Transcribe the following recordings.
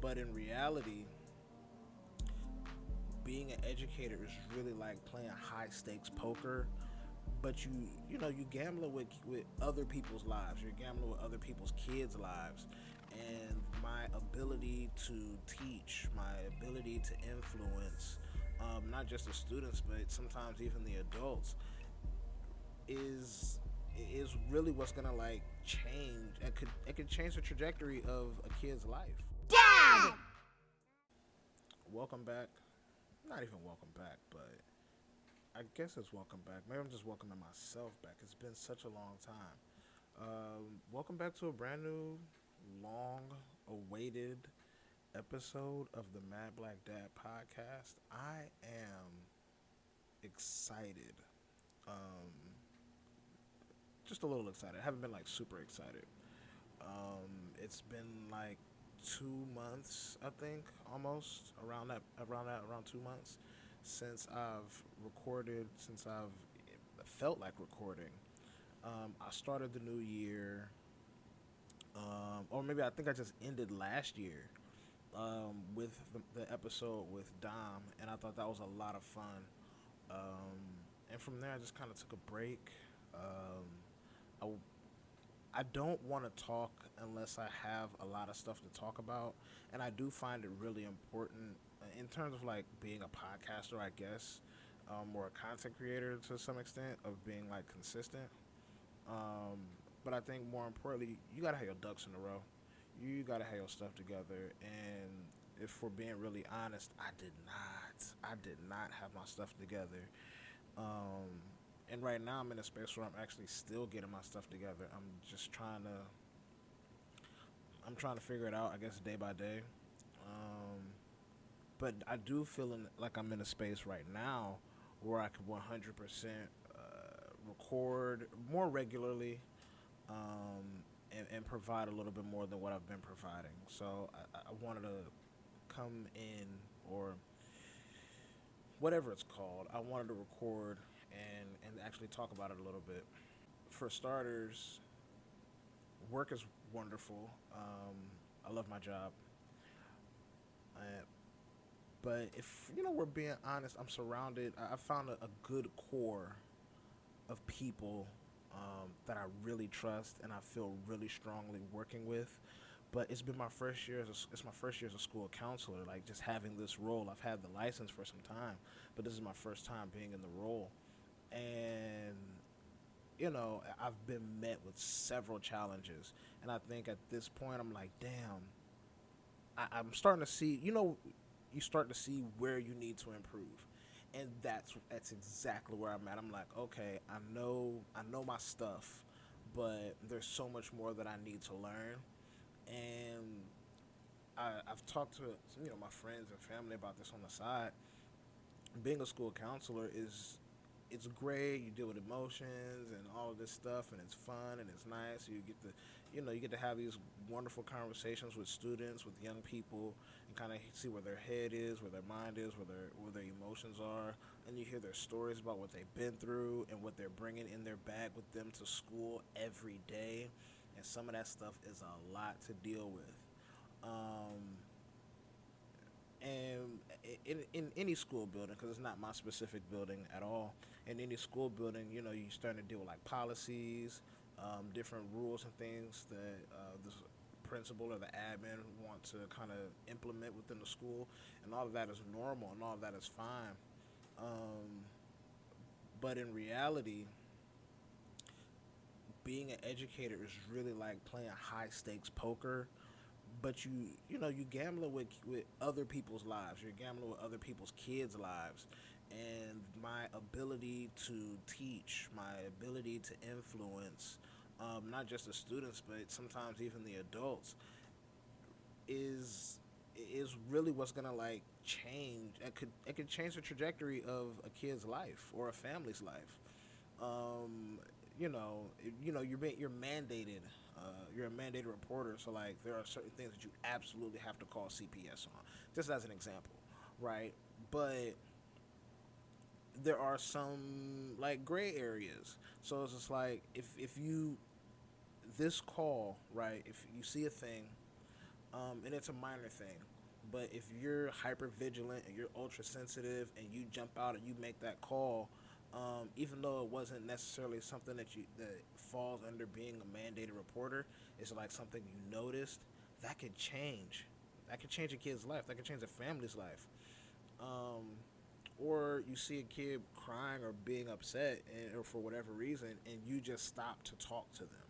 But in reality, being an educator is really like playing high stakes poker, but you gambling with other people's lives. You're gambling with other people's kids' lives, and my ability to teach, my ability to influence, not just the students but sometimes even the adults, is is really what's gonna like change. It could change the trajectory of a kid's life. Dad! Welcome back. Not even welcome back, but I guess it's welcome back. Maybe I'm just welcoming myself back. It's been such a long time. Welcome back to a brand new, long awaited episode of the Mad Black Dad podcast. I am excited. Um, just a little excited. I haven't been like super excited. It's been like 2 months, I think, almost around 2 months since I've recorded, since I've felt like recording. I started the new year, or maybe I think I just ended last year with the episode with Dom, and I thought that was a lot of fun. And from there, I just kind of took a break. I I don't want to talk unless I have a lot of stuff to talk about, and I do find it really important in terms of like being a podcaster, I guess, or a content creator to some extent, of being like consistent. Um, but I think more importantly, you gotta have your ducks in a row. You gotta have your stuff together, and if we're being really honest, I did not. I did not have my stuff together. Um, and right now I'm in a space where I'm actually still getting my stuff together. I'm trying to figure it out, I guess, day by day. Um, but I do feel like I'm in a space right now where I could 100% record more regularly, and provide a little bit more than what I've been providing. So I wanted to come in, or whatever it's called. I wanted to record and actually talk about it a little bit. For starters, work is wonderful. I love my job. Uh, but if we're being honest, I'm surrounded. I found a good core of people that I really trust and I feel really strongly working with. But it's been my first year it's my first year as a school counselor. Like, just having this role, I've had the license for some time, but this is my first time being in the role, and I've been met with several challenges, and I think at this point I'm like, damn, I'm starting to see, you start to see where you need to improve, and that's exactly where I'm at. I'm like, okay, I know my stuff, but there's so much more that I need to learn, and I've talked to my friends and family about this on the side. Being a school counselor is it's great. You deal with emotions and all of this stuff, and it's fun and it's nice. You get to have these wonderful conversations with students, with young people, and kind of see where their head is, where their mind is, where their emotions are, and you hear their stories about what they've been through and what they're bringing in their bag with them to school every day, and some of that stuff is a lot to deal with. Um, and in any school building, because it's not my specific building at all, in any school building, you're starting to deal with like policies, different rules and things that the principal or the admin want to kind of implement within the school, and all of that is normal and all of that is fine. Um, but in reality, being an educator is really like playing high stakes poker, but you gambling with other people's lives. You're gambling with other people's kids' lives, and my ability to teach, my ability to influence, not just the students but sometimes even the adults, is is really what's gonna like change. It could change the trajectory of a kid's life or a family's life. Um, you're mandated. You're a mandated reporter, so like there are certain things that you absolutely have to call CPS on, just as an example, right? But there are some like gray areas. So it's just like if you this call, right? If you see a thing, And it's a minor thing. But if you're hyper vigilant and you're ultra sensitive and you jump out and you make that call, even though it wasn't necessarily something that falls under being a mandated reporter, it's like something you noticed that could change. That could change a kid's life. That could change a family's life. Um, or you see a kid crying or being upset, or for whatever reason, and you just stop to talk to them,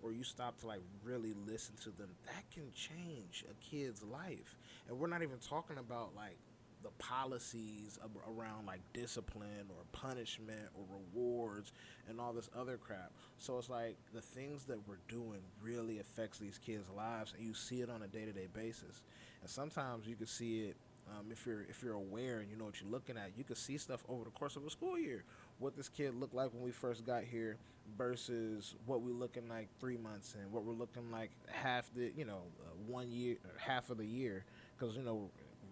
or you stop to like really listen to them. That can change a kid's life. And we're not even talking about like the policies around like discipline or punishment or rewards and all this other crap. So it's like the things that we're doing really affects these kids' lives, and you see it on a day-to-day basis. And sometimes you can see it, if you're aware and you know what you're looking at, you can see stuff over the course of a school year. What this kid looked like when we first got here versus what we looking like 3 months in, what we're looking like half the 1 year, half of the year, because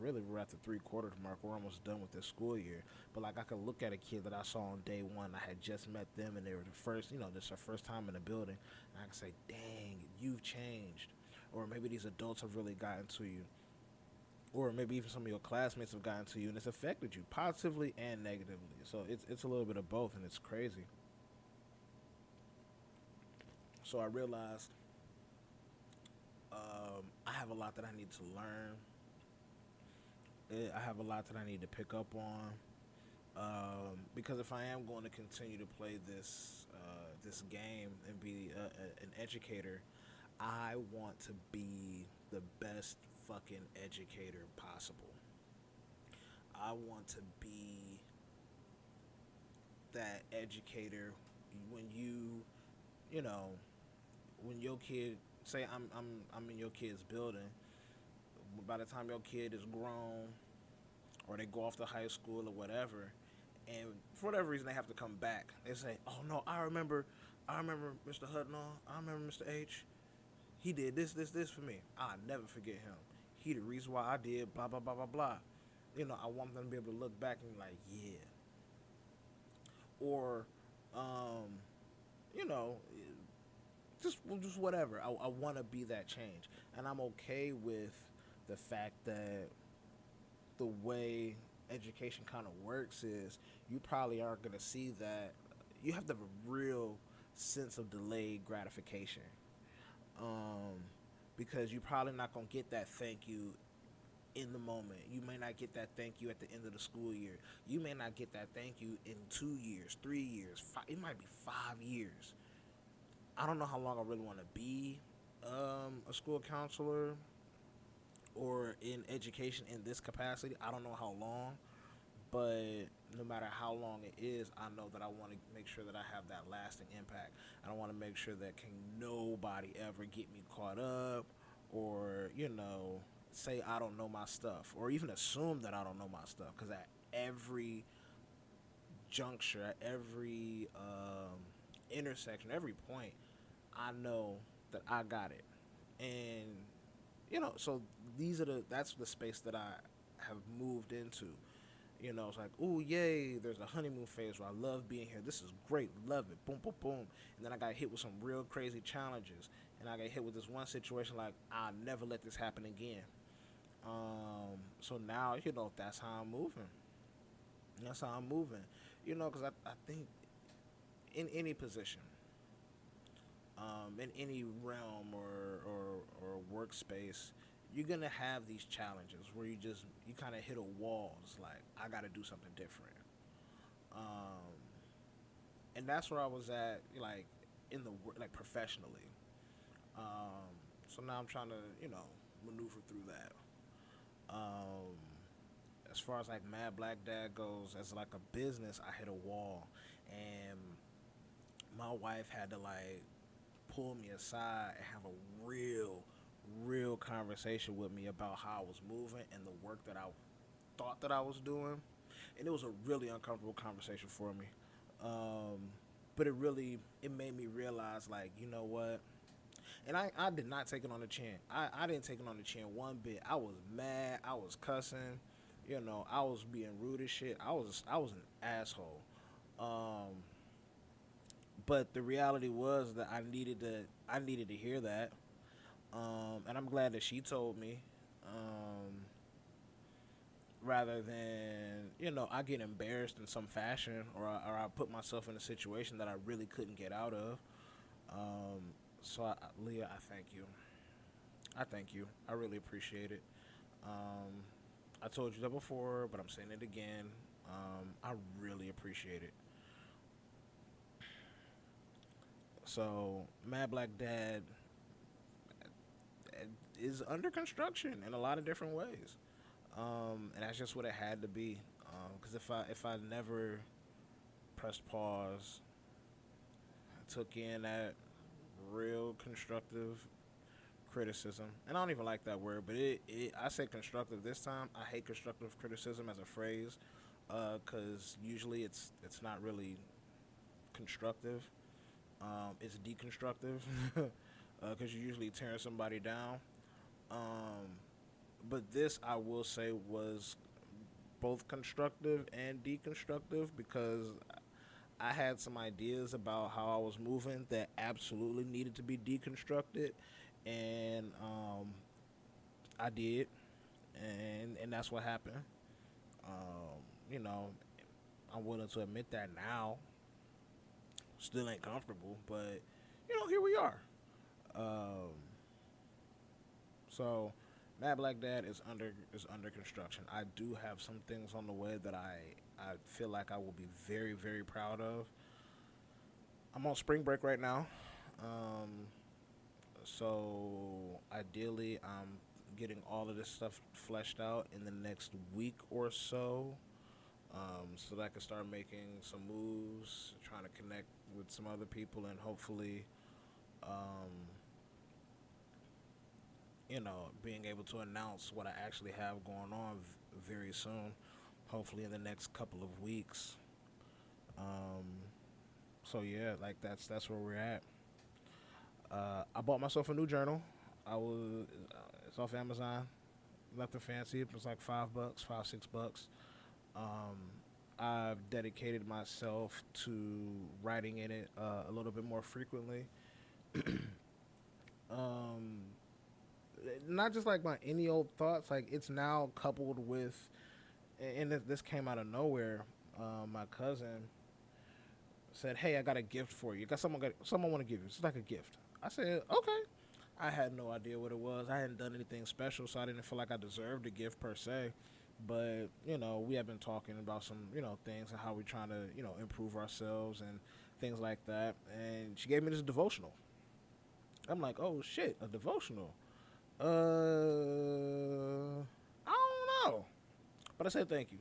really we're at the 3/4 mark. We're almost done with this school year. But like I could look at a kid that I saw on day one. I had just met them and they were the first, this is their first time in the building, and I can say, dang, you've changed. Or maybe these adults have really gotten to you, or maybe even some of your classmates have gotten to you, and it's affected you positively and negatively. So it's a little bit of both, and it's crazy. So I realized I have a lot that I need to learn. I have a lot that I need to pick up on, because if I am going to continue to play this game and be an educator, I want to be the best fucking educator possible. I want to be that educator when you know, when your kid say I'm in your kid's building. By the time your kid is grown, or they go off to high school or whatever, and for whatever reason they have to come back, they say, "Oh no, I remember Mr. Hudnall. I remember Mr. H. He did this for me. I'll never forget him. He the reason why I did blah blah blah blah blah." I want them to be able to look back and be like, yeah. Or, um, you know, just whatever. I want to be that change, and I'm okay with the fact that the way education kind of works is you probably aren't going to see that. You have to have a real sense of delayed gratification, um, because you're probably not going to get that thank you in the moment. You may not get that thank you at the end of the school year. You may not get that thank you in 2 years, 3 years, it might be 5 years. I don't know how long I really want to be a school counselor or in education in this capacity. I don't know how long, but no matter how long it is, I know that I want to make sure that I have that lasting impact. And I want to make sure that can nobody ever get me caught up, or say I don't know my stuff, or even assume that I don't know my stuff, because at every juncture, at every intersection, every point, I know that I got it. And so that's the space that I have moved into. It's like, ooh, yay, there's a honeymoon phase where I love being here. This is great, love it, boom, boom, boom. And then I got hit with some real crazy challenges. And I got hit with this one situation like, I'll never let this happen again. So now, that's how I'm moving. That's how I'm moving. Because I think in any position, in any realm or workspace, you're gonna have these challenges where you kind of hit a wall. It's like, I got to do something different. And that's where I was at, like in the like professionally. So now I'm trying to maneuver through that. Um, as far as like Mad Black Dad goes, as like a business, I hit a wall, and my wife had to like pull me aside and have a real conversation with me about how I was moving and the work that I thought that I was doing. And it was a really uncomfortable conversation for me. But it made me realize, like, you know what? And I did not take it on the chin. I didn't take it on the chin one bit. I was mad. I was cussing. I was being rude as shit. I was an asshole. But the reality was that I needed to hear that. And I'm glad that she told me, rather than, I get embarrassed in some fashion, or I put myself in a situation that I really couldn't get out of. So, Leah, I thank you. I thank you. I really appreciate it. Um, I told you that before, but I'm saying it again. I really appreciate it. So, Mad Black Dad is under construction in a lot of different ways, and that's just what it had to be. Because if I never pressed pause, took in that real constructive criticism, and I don't even like that word, but I say constructive this time. I hate constructive criticism as a phrase, because usually it's not really constructive. It's deconstructive, because you're usually tearing somebody down. Um, but this, I will say, was both constructive and deconstructive, because I had some ideas about how I was moving that absolutely needed to be deconstructed, and I did, and that's what happened. Um, you know, I'm willing to admit that now. Still ain't comfortable, but here we are. Um, so, Mad Black Dad is under construction. I do have some things on the way that I feel like I will be very, very proud of. I'm on spring break right now. Um, so ideally, I'm getting all of this stuff fleshed out in the next week or so, so that I can start making some moves, trying to connect with some other people, and hopefully, um, being able to announce what I actually have going on very soon. Hopefully, in the next couple of weeks. Um, so yeah, like that's where we're at. I bought myself a new journal. It's off Amazon. Nothing fancy. It was like $5, 6 bucks. Um, I've dedicated myself to writing in it a little bit more frequently. um, Not just like my any old thoughts. Like, it's now coupled with, and this came out of nowhere. My cousin said, "Hey, I got a gift for you. Got someone want to give you. It's like a gift." I said, "Okay." I had no idea what it was. I hadn't done anything special, so I didn't feel like I deserved a gift per se. But we have been talking about some things and how we're trying to improve ourselves and things like that. And she gave me this devotional. I'm like, "Oh shit, a devotional." I don't know, but I said thank you.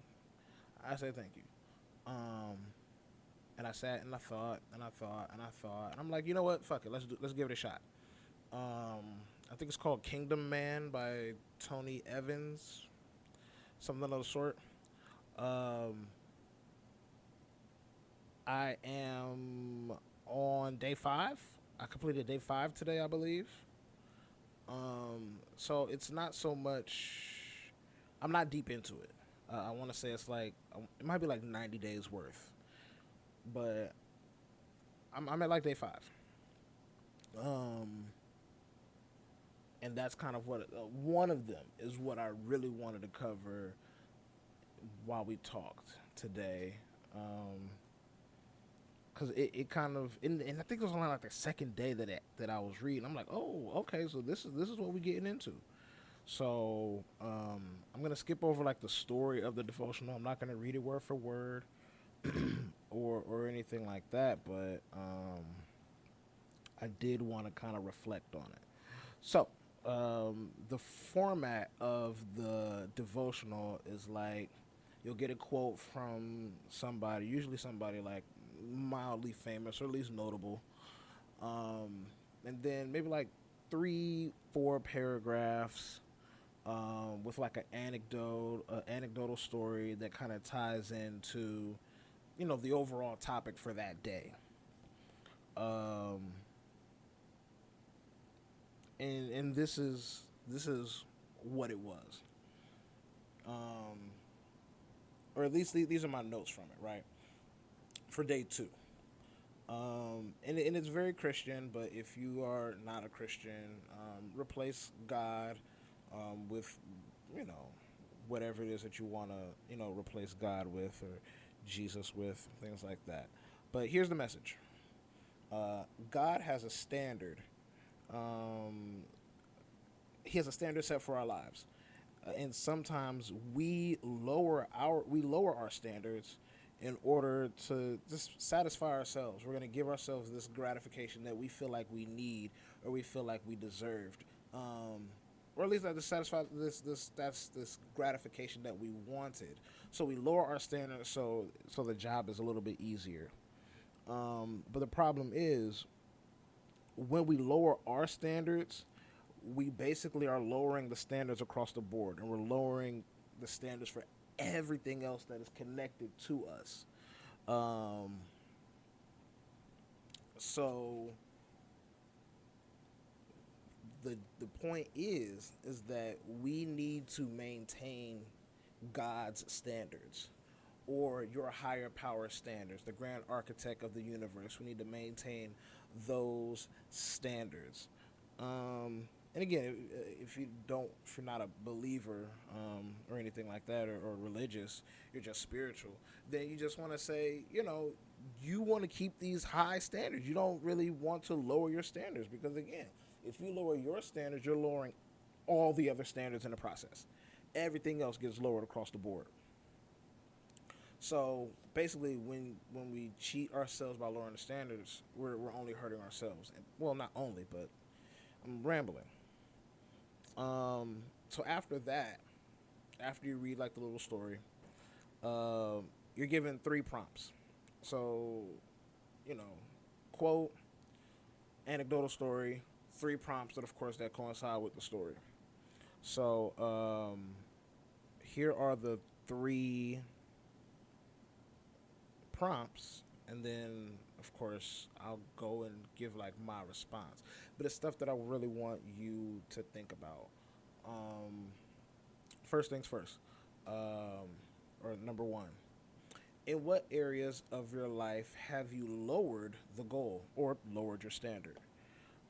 I said thank you. Um, and I sat and I thought and I thought and I thought, and I'm like, you know what? Fuck it. Let's give it a shot. I think it's called Kingdom Man by Tony Evans, something of the sort. Um, I am on day 5. I completed day 5 today, I believe. So it's not so much. I'm not deep into it. I want to say it's like it might be like 90 days worth, but I'm at like day 5. Um, and that's kind of what one of them is what I really wanted to cover while we talked today. Because it kind of and I think it was only like the second day that I was reading. I'm like, oh, okay, so this is what we're getting into. So I'm gonna skip over like the story of the devotional. I'm not gonna read it word for word or anything like that, but I did want to kind of reflect on it. So the format of the devotional is like you'll get a quote from somebody, usually somebody like mildly famous or at least notable, and then maybe like 3, 4 paragraphs, with like anecdotal story that kind of ties into, the overall topic for that day. Um, and this is what it was, or at least these are my notes from it, right? For day 2. And it's very Christian, but if you are not a Christian, replace God with, you know, whatever it is that you want to, replace God with or Jesus with, things like that. But here's the message: God has a standard. Um, he has a standard set for our lives, and sometimes we lower our standards in order to just satisfy ourselves. We're going to give ourselves this gratification that we feel like we need or we feel like we deserved, or at least that to satisfy this gratification that we wanted. So we lower our standards so the job is a little bit easier. But the problem is when we lower our standards, we basically are lowering the standards across the board, and we're lowering the standards for everything else that is connected to us. Um, so the point is that we need to maintain God's standards or your higher power standards, the grand architect of the universe. We need to maintain those standards. And again, if you're not a believer or anything like that, or religious, you're just spiritual, then you just want to say, you want to keep these high standards. You don't really want to lower your standards because, again, if you lower your standards, you're lowering all the other standards in the process. Everything else gets lowered across the board. So basically, when we cheat ourselves by lowering the standards, we're only hurting ourselves. And, well, not only, but I'm rambling. So after that, after you read like the little story, you're given 3 prompts. So, you know, quote, anecdotal story, 3 prompts that, of course, that coincide with the story. So, here are the 3 prompts, and then, of course, I'll go and give like my response. But it's stuff that I really want you to think about. First things first, or number 1. In what areas of your life have you lowered the goal or lowered your standard?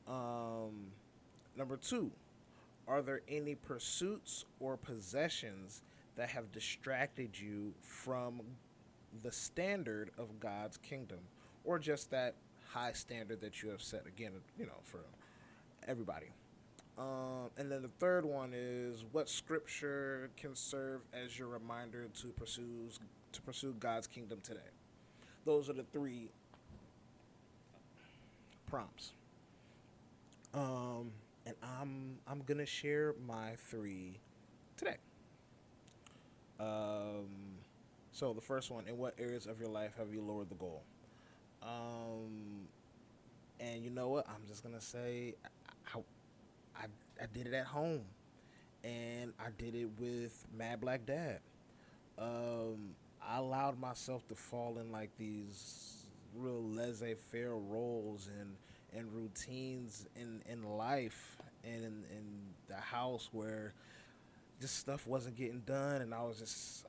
Number 2, are there any pursuits or possessions that have distracted you from the standard of God's kingdom, or just that high standard that you have set, again, for everybody? And then the third one is, what scripture can serve as your reminder to pursue God's kingdom today? Those are the 3 prompts. And I'm gonna share my 3 today. So the first one: in what areas of your life have you lowered the goal? And you know what? I'm just gonna say, I, I did it at home, and I did it with Mad Black Dad. I allowed myself to fall in like these real laissez-faire roles and routines in life and in the house where just stuff wasn't getting done, and I was just,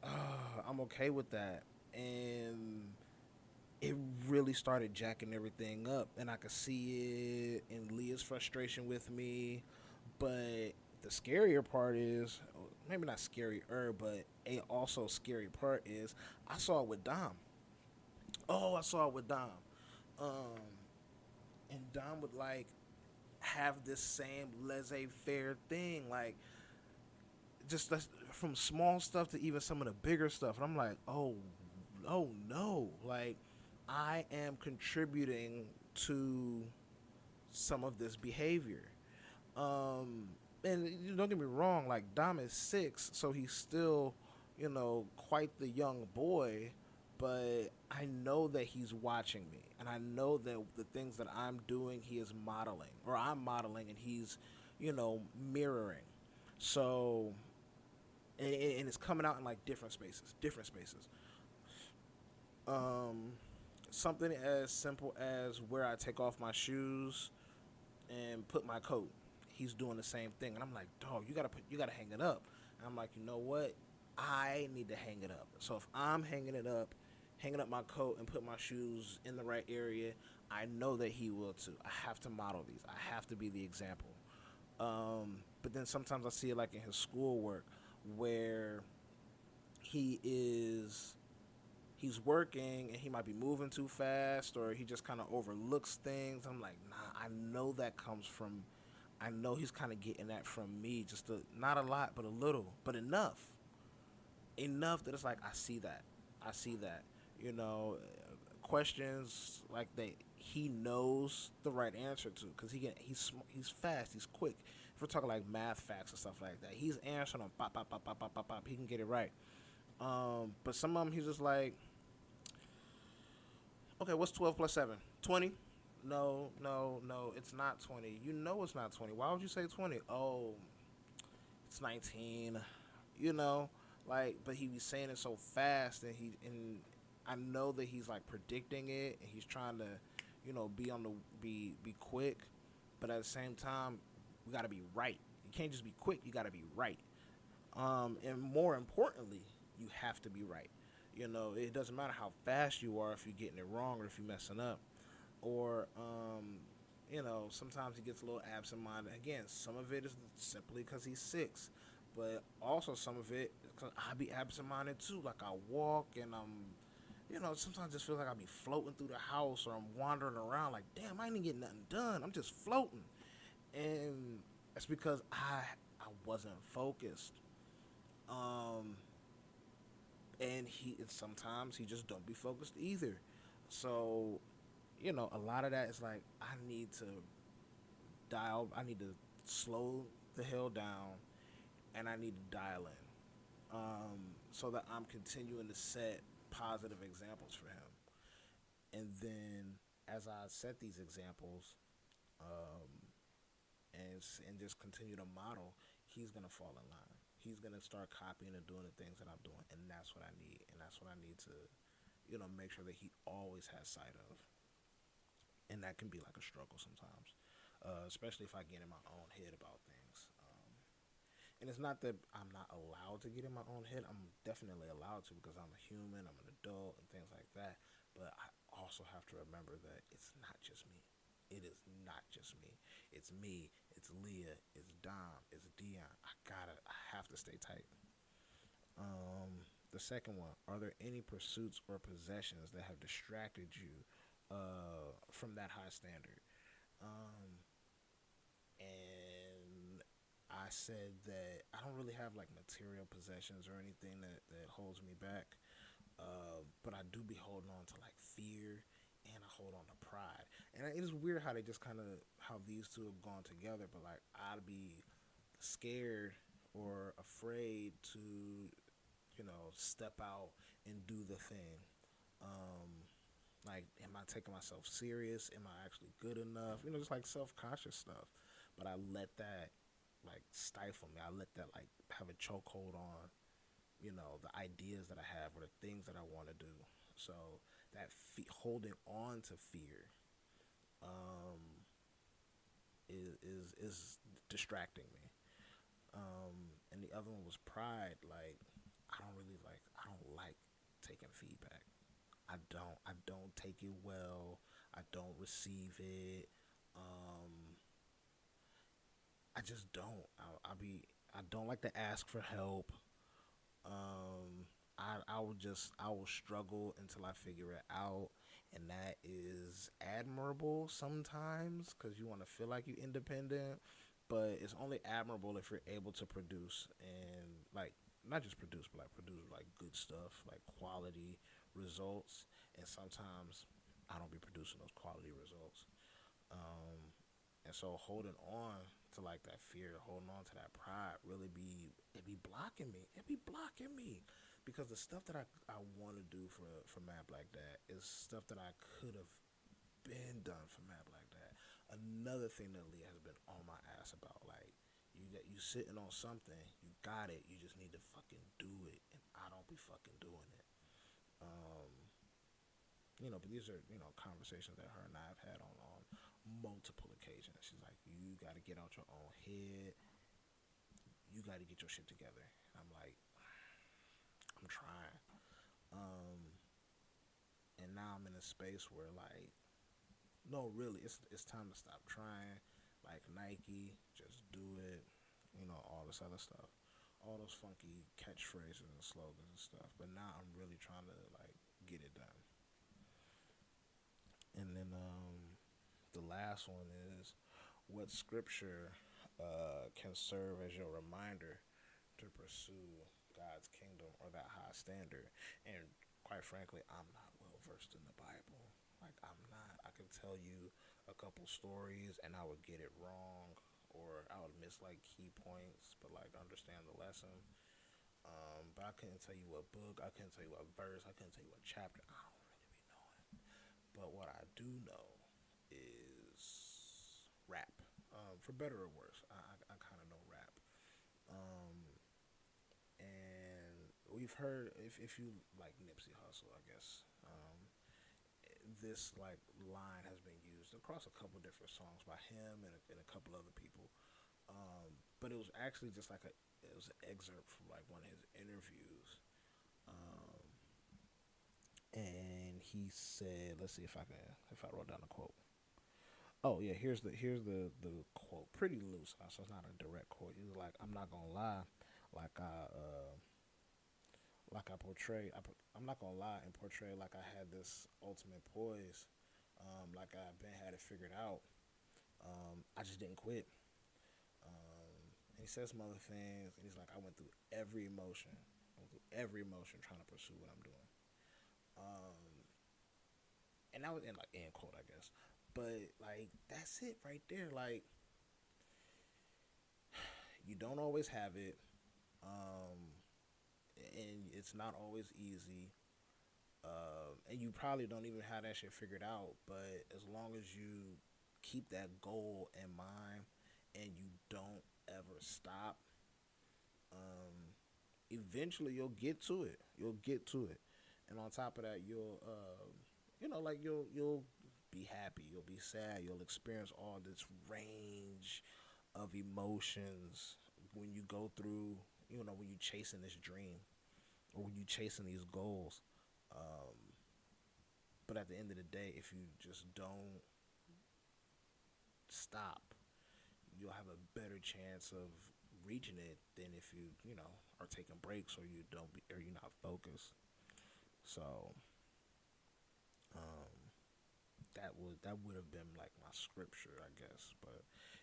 I'm okay with that. And it really started jacking everything up, and I could see it in Leah's frustration with me. But the scarier part is, maybe not scarier, but a also scary part is, I saw it with Dom. Oh, I saw it with Dom. And Dom would like have this same laissez-faire thing, like just from small stuff to even some of the bigger stuff. And I'm like, oh no, like I am contributing to some of this behavior. And don't get me wrong, like Dom is 6, so he's still, quite the young boy, but I know that he's watching me, and I know that the things that I'm doing, he is modeling, or I'm modeling, and he's, mirroring. So, and it's coming out in like different spaces. Something as simple as where I take off my shoes and put my coat. He's doing the same thing, and I'm like, dog, you gotta hang it up. And I'm like, you know what? I need to hang it up. So if I'm hanging it up, hanging up my coat and put my shoes in the right area, I know that he will too. I have to model these. I have to be the example. But then sometimes I see it like in his schoolwork where he is he's working and he might be moving too fast or he just kind of overlooks things. I'm like, nah, I know that comes from, I know he's kind of getting that from me, just not a lot, but a little, but enough that it's like I see that, I see that, you know, questions like that he knows the right answer to because he's fast, he's quick. If we're talking like math facts and stuff like that, he's answering them pop pop pop pop pop pop pop. He can get it right. But some of them he's just like, okay, what's 12 plus 7? 20? No, no, no, it's not 20. You know it's not 20. Why would you say 20? Oh, it's 19. You know, like, but he be saying it so fast, and I know that he's like predicting it, and he's trying to, be on the be quick, but at the same time, we gotta be right. You can't just be quick. You gotta be right. And more importantly, you have to be right. It doesn't matter how fast you are if you're getting it wrong or if you're messing up. Or, sometimes he gets a little absent-minded. Again, some of it is simply because he's 6. But also some of it, because I be absent-minded too. Like I walk and sometimes I just feel like I be floating through the house or I'm wandering around like, damn, I ain't even getting nothing done. I'm just floating. And it's because I wasn't focused. And sometimes he just don't be focused either. So, a lot of that is like I need to slow the hell down, and I need to dial in, so that I'm continuing to set positive examples for him. And then as I set these examples, um, and just continue to model, he's gonna fall in line. He's gonna start copying and doing the things that I'm doing, and that's what I need. And that's what I need to, make sure that he always has sight of. And that can be like a struggle sometimes, especially if I get in my own head about things. And it's not that I'm not allowed to get in my own head. I'm definitely allowed to because I'm a human, I'm an adult, and things like that. But I also have to remember that it's not just me. It is not just me. It's me. It's Leah. It's Dom. It's Dion. I have to stay tight. The second one, are there any pursuits or possessions that have distracted you from that high standard? And I said that I don't really have like material possessions or anything that holds me back. But I do be holding on to like fear, and I hold on to pride. And it is weird how they just kind of, how these two have gone together. But like I'd be scared or afraid to, step out and do the thing. Like, am I taking myself serious? Am I actually good enough? Just like self-conscious stuff. But I let that like stifle me. I let that like have a chokehold on, the ideas that I have or the things that I want to do. So that holding on to fear, is distracting me. And the other one was pride. Like I don't like taking feedback. I don't take it well. I don't receive it. Um, I just don't. I don't like to ask for help. I will struggle until I figure it out, and that is admirable sometimes because you want to feel like you're independent, but it's only admirable if you're able to produce and like not just produce, but like produce like good stuff, like quality results. And sometimes I don't be producing those quality results. Um, and so holding on to like that fear, holding on to that pride, really it be blocking me. It be blocking me because the stuff that I want to do for Mad Black Dad is stuff that I could have been done for Mad Black Dad. Another thing that Leah has been on my ass about, like you sitting on something, you got it, you just need to fucking do it, and I don't be fucking doing it. Um, but these are conversations that her and I have had on multiple occasions. She's like, you got to get out your own head. You got to get your shit together. And I'm like, I'm trying. Um, now I'm in a space where like, no, really, it's time to stop trying. Like Nike, just do it. You know, all this other stuff, all those funky catchphrases and slogans and stuff. But now I'm really trying to like get it done. And then the last one is, what scripture can serve as your reminder to pursue God's kingdom or that high standard? And quite frankly, I'm not well versed in the Bible. Like, I'm not. I can tell you a couple stories and I would get it wrong, or I would miss like key points, but like understand the lesson. But I couldn't tell you what book, I couldn't tell you what verse, I couldn't tell you what chapter. I don't really be knowing. But what I do know is rap. For better or worse, I kind of know rap. Um, and we've heard, if you like Nipsey Hussle, I guess, this like line has been used across a couple different songs by him and a couple other people. But it was actually just like it was an excerpt from like one of his interviews. Um, and he said, let's see if I wrote down a quote. Oh yeah, here's the quote. Pretty loose, so it's not a direct quote. He's like, "I'm not gonna lie, like I portray. I'm not gonna lie and portray like I had this ultimate poise, like I've been had it figured out. I just didn't quit. And he says some other things, and he's like, I went through every emotion. I went through every emotion trying to pursue what I'm doing. Um, and that was in like end quote, I guess. But like that's it right there. Like you don't always have it, um, and it's not always easy. And you probably don't even have that shit figured out. But as long as you keep that goal in mind and you don't ever stop, um, eventually you'll get to it. You'll get to it, and on top of that, like you'll be happy. You'll be sad. You'll experience all this range of emotions when you go through. When you chasing this dream or when you chasing these goals. Um, but at the end of the day, if you just don't stop, you'll have a better chance of reaching it than if you are taking breaks, or you're not focused. So um, that would have been like my scripture, I guess. But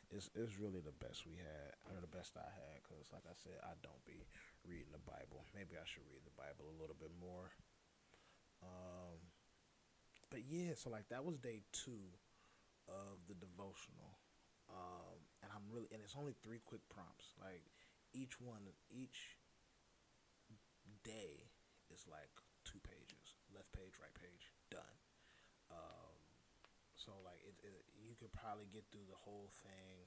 it's really the best we had, or the best I had, because like I said, I don't be reading the Bible. Maybe I should read the Bible a little bit more. Um, but yeah, so like that was day 2 of the devotional. And it's only 3 quick prompts. Like each day is like 2 pages, left page, right page, done. Um, so like you could probably get through the whole thing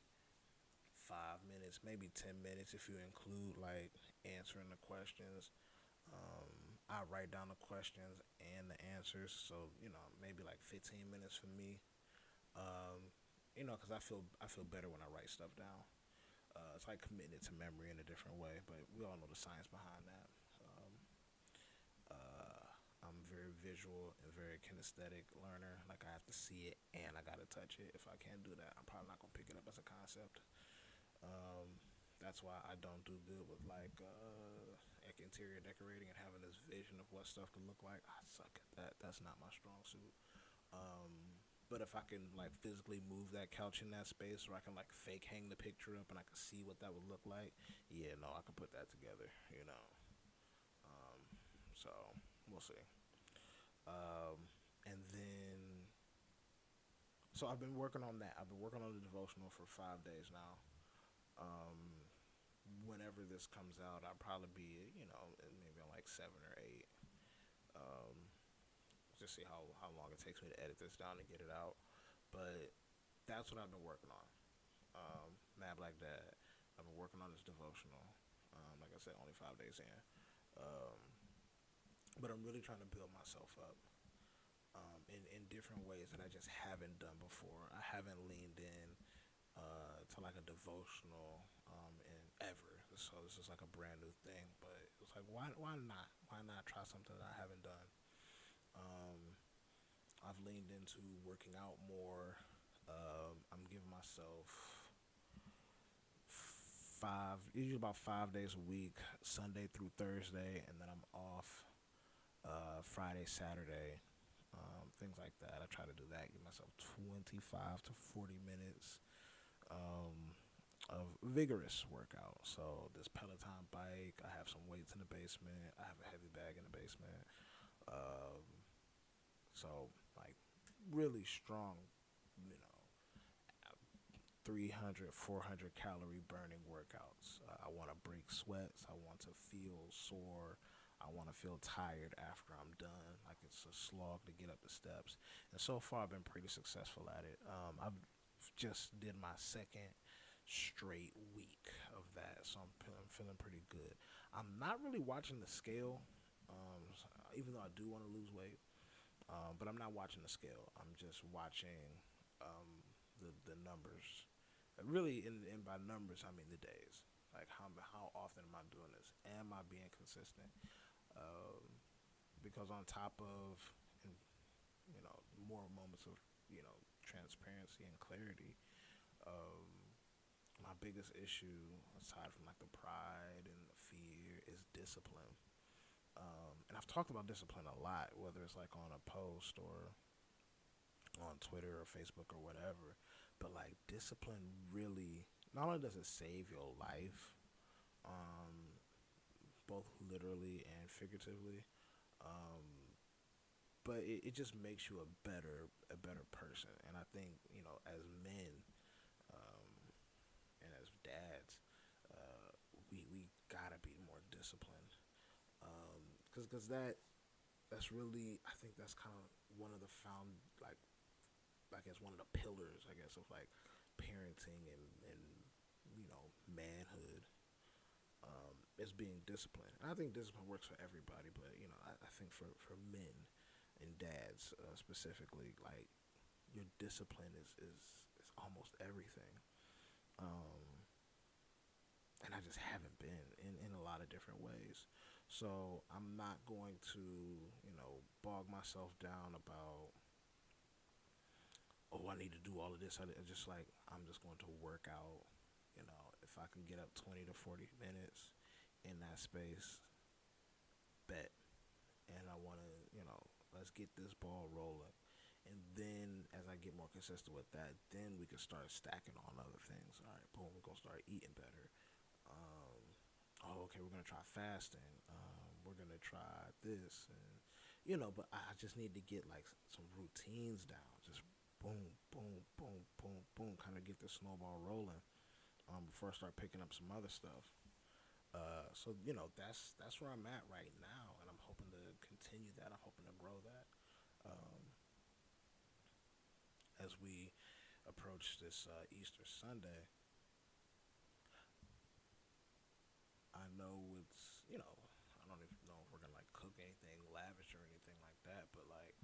5 minutes, maybe 10 minutes if you include like answering the questions. I write down the questions and the answers, so maybe like 15 minutes for me. Um, because I feel better when I write stuff down. It's like committing it to memory in a different way, but we all know the science behind that. Um, I'm very visual and very kinesthetic learner. Like I have to see it and I gotta touch it. If I can't do that, I'm probably not gonna pick it up as a concept. Um, that's why I don't do good with like interior decorating and having this vision of what stuff can look like. I suck at that. That's not my strong suit. But if I can like physically move that couch in that space, or I can like fake hang the picture up and I can see what that would look like, yeah, no, I can put that together. Um, so we'll see. And then, so I've been working on that. I've been working on the devotional for 5 days now. Um, Whenever this comes out, I'll probably be, maybe on like 7 or 8. Um, just see how long it takes me to edit this down and get it out. But that's what I've been working on. Mad Black Dad. I've been working on this devotional. Like I said, only 5 days in. Um, but I'm really trying to build myself up in different ways that I just haven't done before. I haven't leaned in to like a devotional in ever. So this is like a brand new thing. But it's like, why not? Why not try something that I haven't done? Um, I've leaned into working out more. I'm giving myself usually about 5 days a week, Sunday through Thursday, and then I'm off Friday, Saturday, things like that. I try to do that, give myself 25 to 40 minutes of vigorous workout. So this Peloton bike, I have some weights in the basement, I have a heavy bag in the basement. So like really strong, you know, 300, 400 calorie burning workouts. I want to break sweats. I want to feel sore. I want to feel tired after I'm done. Like it's a slog to get up the steps. And so far, I've been pretty successful at it. I've just did my second straight week of that, so I'm feeling pretty good. I'm not really watching the scale, even though I do want to lose weight. But I'm not watching the scale. I'm just watching the numbers. Really, and by numbers, I mean the days. Like how often am I doing this? Am I being consistent? Because on top of, you know, more moments of, you know, transparency and clarity, my biggest issue, aside from like the pride and the fear, is discipline. And I've talked about discipline a lot, whether it's like on a post or on Twitter or Facebook or whatever. But like discipline really, not only does it save your life, both literally and figuratively, but it just makes you a better person. And I think, you know, as men, and as dads, we gotta be more disciplined, because that's really, I think that's kind of one of the like I guess one of the pillars, I guess, of like parenting and you know, manhood, is being disciplined. And I think discipline works for everybody, but you know, I think for men and dads, specifically, like your discipline is almost everything. And I just haven't been in a lot of different ways. So I'm not going to, you know, bog myself down about, oh, I need to do all of this. Just like, I'm just going to work out. You know, if I can get up 20 to 40 minutes in that space, bet. And I want to, you know, let's get this ball rolling. And then as I get more consistent with that, then we can start stacking on other things. All right, boom, we're going to start eating better. Okay, we're going to try fasting. We're going to try this. And, you know, but I just need to get like some routines down. Just boom, boom, boom, boom, boom, kind of get the snowball rolling, before I start picking up some other stuff. So, you know, that's where I'm at right now, and I'm hoping to continue that. I'm hoping to grow that, as we approach this Easter Sunday. I know it's, you know, I don't even know if we're gonna like cook anything lavish or anything like that, but like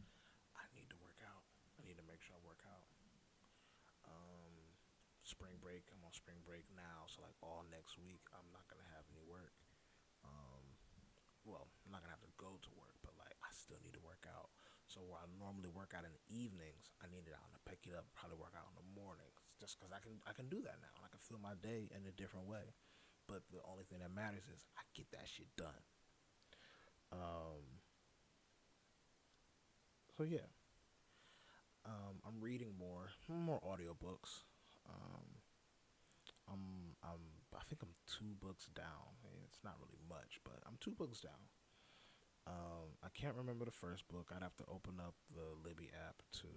I need to work out. I need to make sure I work out. Spring break, I'm on spring break now, so like all next week I'm not gonna have any work. Well, I'm not gonna have to go to work, but like I still need to work out. So where I normally work out in the evenings, I need it out to pick it up, probably work out in the mornings, just because I can do that now, and I can feel my day in a different way. But the only thing that matters is I get that shit done. So yeah, I'm reading more audiobooks. I think I'm 2 books down. I mean, it's not really much, but I'm 2 books down. I can't remember the first book. I'd have to open up the Libby app to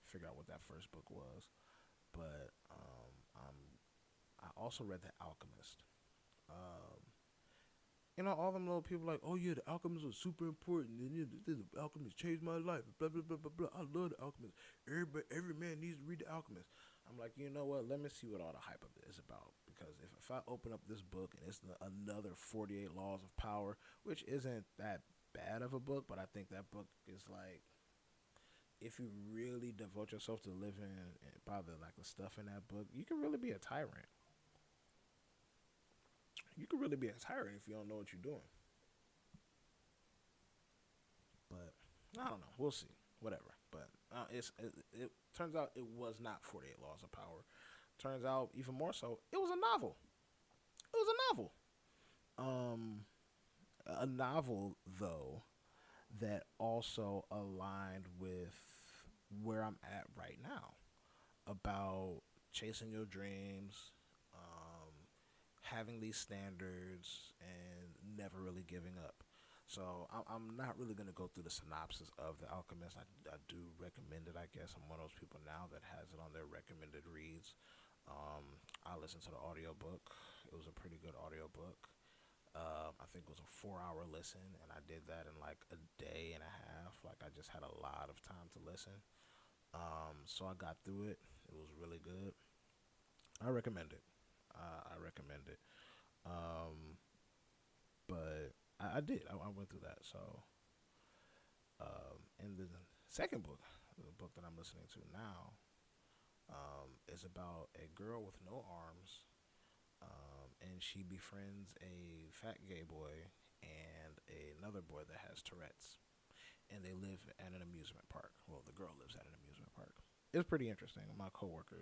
figure out what that first book was. But I also read The Alchemist. Um, you know, all them little people like, oh yeah, the Alchemist was super important, and the Alchemist changed my life. Blah blah blah blah blah. I love the Alchemist. Every man needs to read the Alchemist. I'm like, you know what? Let me see what all the hype of it is about. Because if I open up this book and it's another 48 Laws of Power, which isn't that bad of a book, but I think that book is like, if you really devote yourself to living by the stuff in that book, you can really be a tyrant. You can really be a tyrant if you don't know what you're doing. But I don't know. We'll see. whatever. But it turns out it was not 48 Laws of Power. Turns out even more so, it was a novel. It was a novel. Um, a novel though that also aligned with where I'm at right now about chasing your dreams, having these standards, and never really giving up. So I'm not really going to go through the synopsis of The Alchemist. I do recommend it, I guess. I'm one of those people now that has it on their recommended reads. I listened to the audiobook. It was a pretty good audiobook. I think it was a 4 hour listen, and I did that in like a day and a half. Like, I just had a lot of time to listen. So I got through it. It was really good. I recommend it. I recommend it. Um, but I did. I went through that. So, and the second book, the book that I'm listening to now, is about a girl with no arms, and she befriends a fat gay boy and another boy that has Tourette's, and they live at an amusement park. Well, the girl lives at an amusement park. It was pretty interesting. My coworker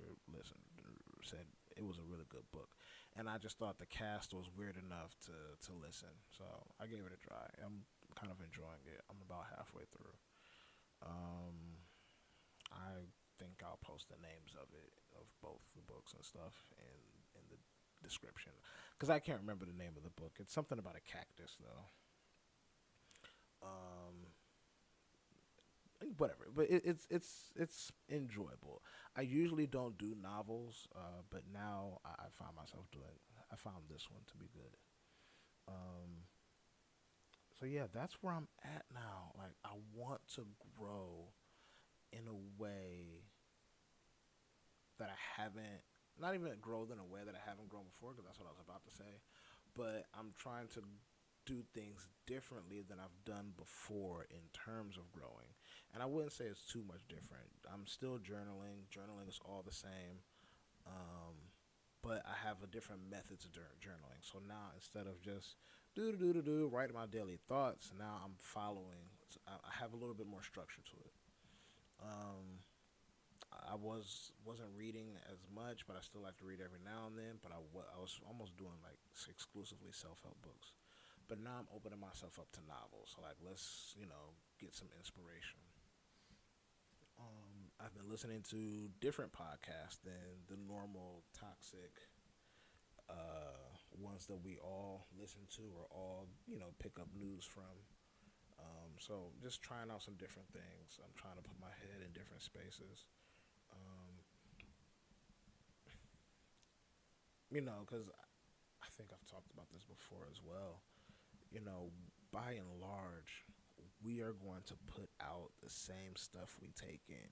said it was a really good book, and I just thought the cast was weird enough to listen. So I gave it a try. I'm kind of enjoying it. I'm about halfway through. I think I'll post the names of it, of both the books and stuff, in the description, because I can't remember the name of the book. It's something about a cactus though. Um, Whatever, but it's enjoyable. I usually don't do novels, but now I find myself doing. I found this one to be good. Um, so yeah, that's where I'm at now. Like, I want to grow in a way that I haven't, not even grow in a way that I haven't grown before, because that's what I was about to say. But I'm trying to do things differently than I've done before in terms of growing. And I wouldn't say it's too much different. I'm still journaling. Journaling is all the same. Um, but I have a different method to journaling. So now, instead of just writing my daily thoughts, now I'm following. I have a little bit more structure to it. Um, I wasn't reading as much, but I still like to read every now and then. But I was almost doing like exclusively self help books. But now I'm opening myself up to novels. So, like, let's get some inspiration. I've been listening to different podcasts than the normal toxic ones that we all listen to or all pick up news from. So just trying out some different things. I'm trying to put my head in different spaces. Um, because I think I've talked about this before as well. By and large, we are going to put out the same stuff we take in.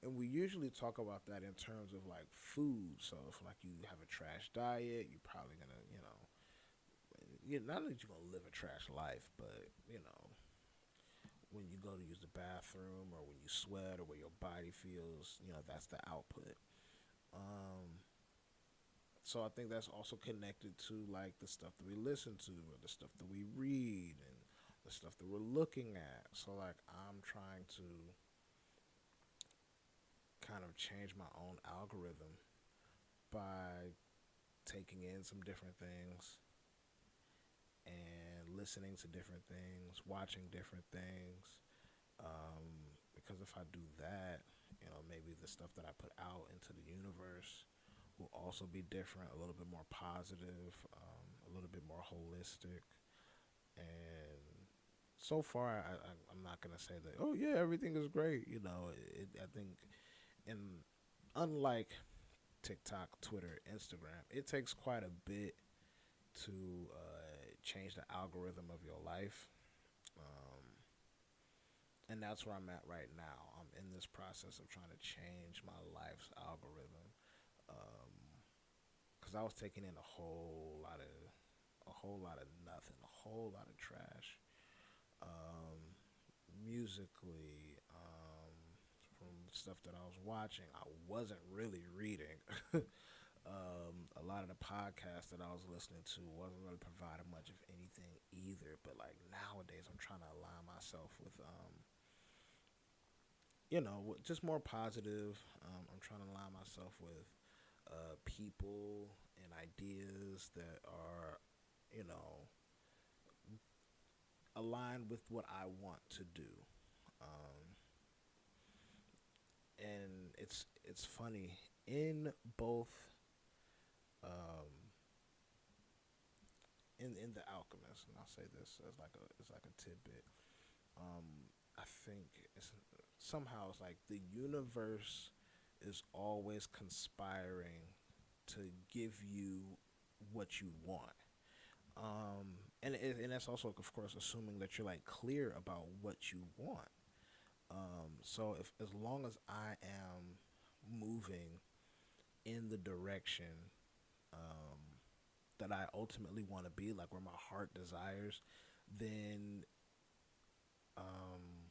And we usually talk about that in terms of like food. So if like you have a trash diet, you're probably gonna, not that you're gonna live a trash life, but when you go to use the bathroom or when you sweat or where your body feels, that's the output. Um, so I think that's also connected to like the stuff that we listen to or the stuff that we read and the stuff that we're looking at. So like I'm trying to kind of change my own algorithm by taking in some different things and listening to different things, watching different things. Because if I do that, maybe the stuff that I put out into the universe will also be different, a little bit more positive, a little bit more holistic. And so far, I'm not going to say that, oh, yeah, everything is great. I think, and unlike TikTok, Twitter, Instagram, it takes quite a bit to change the algorithm of your life. And that's where I'm at right now. I'm in this process of trying to change my life's algorithm. Because I was taking in a whole lot of nothing, a whole lot of trash. Musically, from stuff that I was watching, I wasn't really reading. A lot of the podcasts that I was listening to wasn't really providing much of anything either. But like nowadays, I'm trying to align myself with just more positive. I'm trying to align myself with people and ideas that are, you know, aligned with what I want to do. Um, and it's funny in both um, in the Alchemist, and I'll say this as like a tidbit. I think somehow it's like the universe is always conspiring to give you what you want. And that's also, of course, assuming that you're like clear about what you want. So if as long as I am moving in the direction um, that I ultimately want to be, like where my heart desires, then um,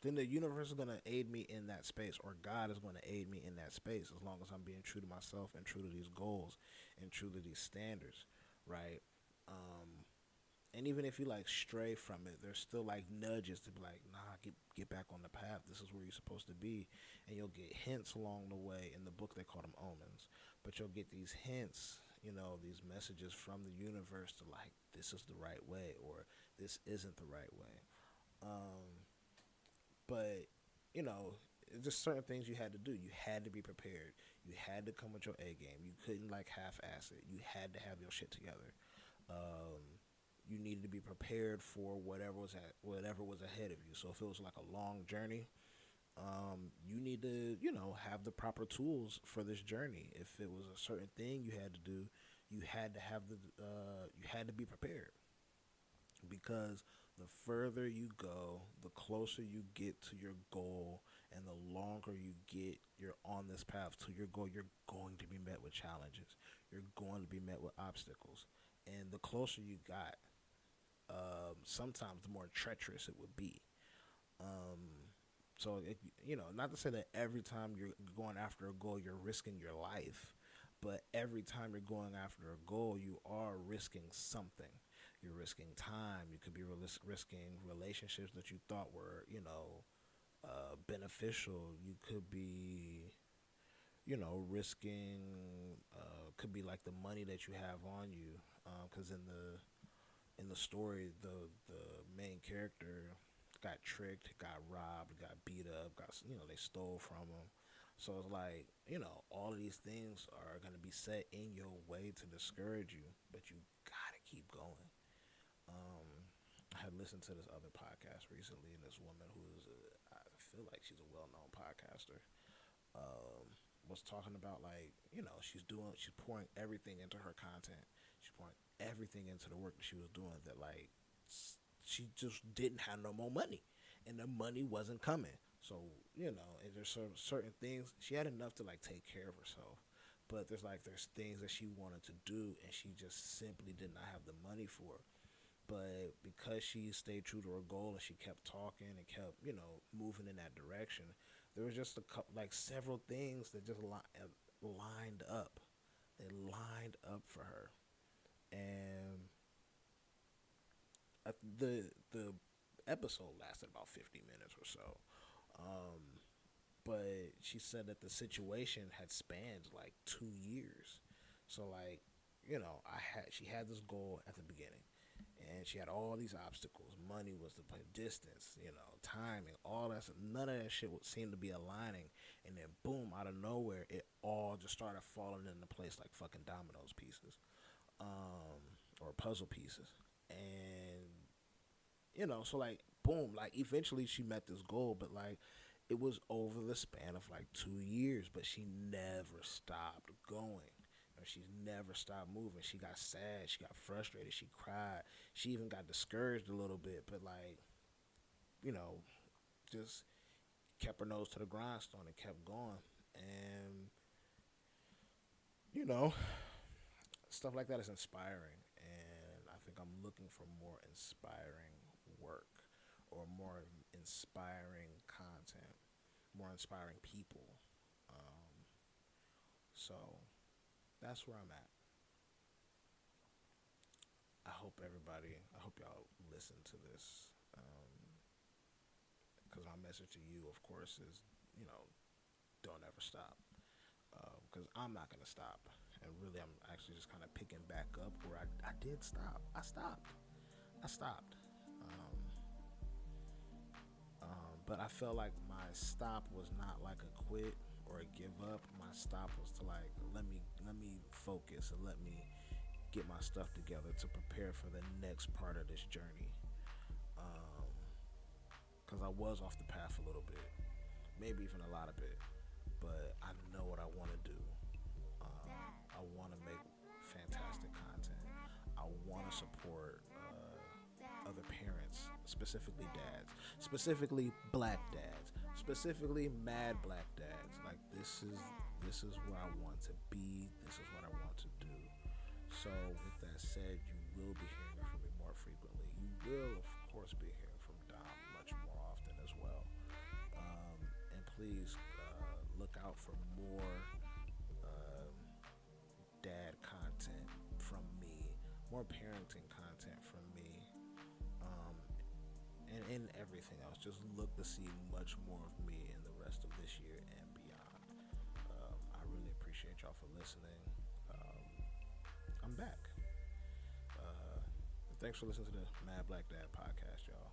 then the universe is going to aid me in that space, or God is going to aid me in that space, as long as I'm being true to myself and true to these goals and true to these standards, right? Um, and even if you like stray from it, there's still like nudges to be like, nah, get back on the path. This is where you're supposed to be, and you'll get hints along the way. In the book, they call them omens, but you'll get these hints, these messages from the universe to like, this is the right way, or this isn't the right way. Um, but you know, just certain things you had to do. You had to be prepared. You had to come with your A game. You couldn't like half-ass it. You had to have your shit together. You needed to be prepared for whatever was ahead of you. So if it was like a long journey, you need to have the proper tools for this journey. If it was a certain thing you had to do, you had to have you had to be prepared, because the further you go, the closer you get to your goal, and the longer you're on this path to your goal, you're going to be met with challenges. You're going to be met with obstacles. And the closer you got, sometimes the more treacherous it would be. Um, not to say that every time you're going after a goal, you're risking your life, but every time you're going after a goal, you are risking something. You're risking time. You could be risking relationships that you thought were, beneficial. You could be, risking, could be like the money that you have on you. Because in the story, the main character got tricked, got robbed, got beat up, they stole from him. So it's like, all of these things are going to be set in your way to discourage you, but you gotta keep going. I had listened to this other podcast recently, and this woman I feel like she's a well-known podcaster, um, was talking about like, she's pouring everything into her content. She's pouring everything into the work that she was doing. That like, she just didn't have no more money, and the money wasn't coming. So and there's certain things she had enough to like take care of herself, but there's things that she wanted to do, and she just simply did not have the money for. But because she stayed true to her goal and she kept talking and kept, moving in that direction, there was just like several things that just lined up. They lined up for her, and the episode lasted about 50 minutes or so. Um, but she said that the situation had spanned like 2 years. So like, she had this goal at the beginning, and she had all these obstacles. Money was the distance, timing, all that. None of that shit would seem to be aligning, and then boom, out of nowhere, it all just started falling into place like fucking dominoes pieces, or puzzle pieces, and so like boom, like eventually she met this goal, but like it was over the span of like 2 years, but she never stopped going. She never stopped moving. She got sad. She got frustrated. She cried. She even got discouraged a little bit, but like, you know, just kept her nose to the grindstone and kept going. And, you know, stuff like that is inspiring. And I think I'm looking for more inspiring work, or more inspiring content, more inspiring people. So that's where I'm at. I hope y'all listen to this, because my message to you, of course, is, don't ever stop. Because I'm not going to stop. And really, I'm actually just kind of picking back up where I did stop. I stopped. But I felt like my stop was not like a quit or a give up. My stop was to like, let me focus and let me get my stuff together to prepare for the next part of this journey. Because I was off the path a little bit, maybe even a lot of it, but I know what I want to do. I want to make fantastic content. I want to support other parents, specifically dads, specifically black dads, specifically mad black dads. Like this is where I want to be. This is what I want to do. So with that said, you will be hearing from me more frequently. You will, of course, be hearing from Dom much more often as well. And please look out for more dad content from me, more parenting content from me, and in everything else. Just look to see much more of me in the rest of this year and beyond. I really appreciate y'all for listening. I'm back. Thanks for listening to the Mad Black Dad podcast, y'all.